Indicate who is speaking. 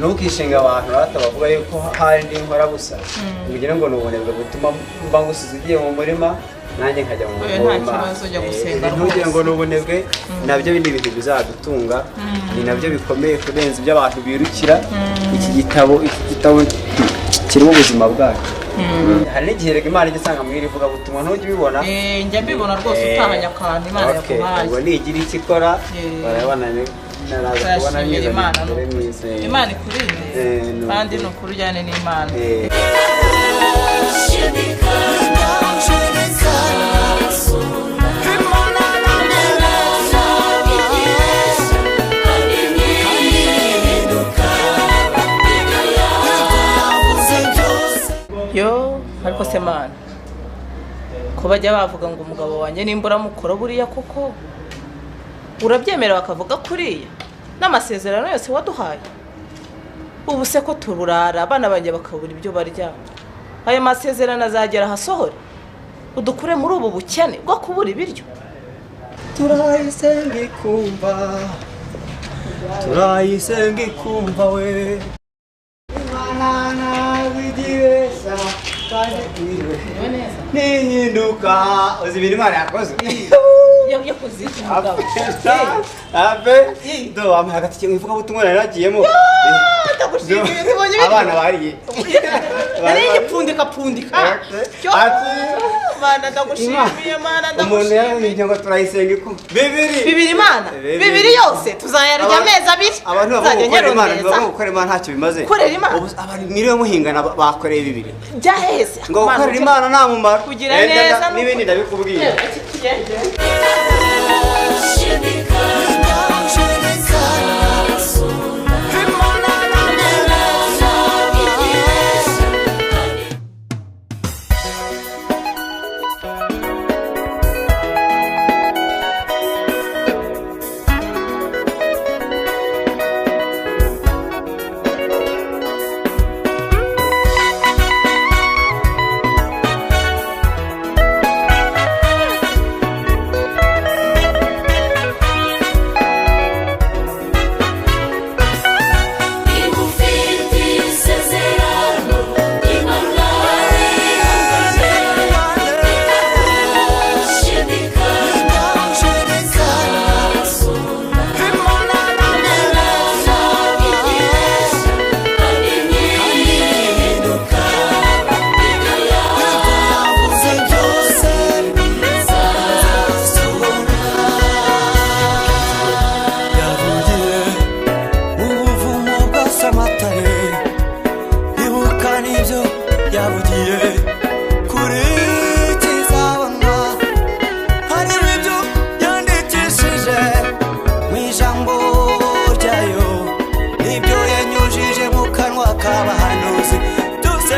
Speaker 1: ntukishinga abantu batabavuga yuko hari ndi nkora busa kugira ngo nubonebwe gutuma mbangusiza ugiye mu murima nanjye nkajya mu murima ntugire ngo nubonebwe nabyo bindi bintu bizadutunga ni nabyo bikomeye kurenza ibyo abantu birukira iki gitabo kirimo ubuzima bwacu hari n'igihe rega Imana igisanga mwiri vuga butumwa ntujye ubibona
Speaker 2: njya mbibona rwose utahanya akantu Imana yakuhaye
Speaker 1: ngo nigira iki ikora barabona
Speaker 2: Imana ikurinde kandi ni ukuri ujyane n'Imana yo ariko se Mana ko bajya bavuga ngo umugabo wanjye nimbura mukora buriya koko urabyemera bakavuga kuriya n'amasezerano yose waduhaye ubu se ko tururara abana banjye bakabura ibyo barya ayo masezerano azagera hasohore udukure muri ubu bukene bwo kubura ibiryo
Speaker 1: turayisenga ikumva we Imana widiresa kandi iwe nihinduka uzi ibintu Imana yakoze
Speaker 2: yo kuzika umugabo
Speaker 1: abe do amwe hagati cyo ivuga butumwa naragiyemo abana bariye
Speaker 2: nari yipfundika Mana ndagushimiye Mana
Speaker 1: umuntu yarinje ngo turayisenga ikumva
Speaker 2: bibiri Imana bibiri yose tuzayarya amezi abiri
Speaker 1: abantu bavuga gukora Imana ntacyo bimaze abantu mwiriwe muhingana bakoreye bibiri
Speaker 2: byaheze
Speaker 1: ngo gukorera Imana nta mumaro
Speaker 2: kugira neza
Speaker 1: n'ibindi ndabikubwiye
Speaker 3: Kabahanuzi, tu se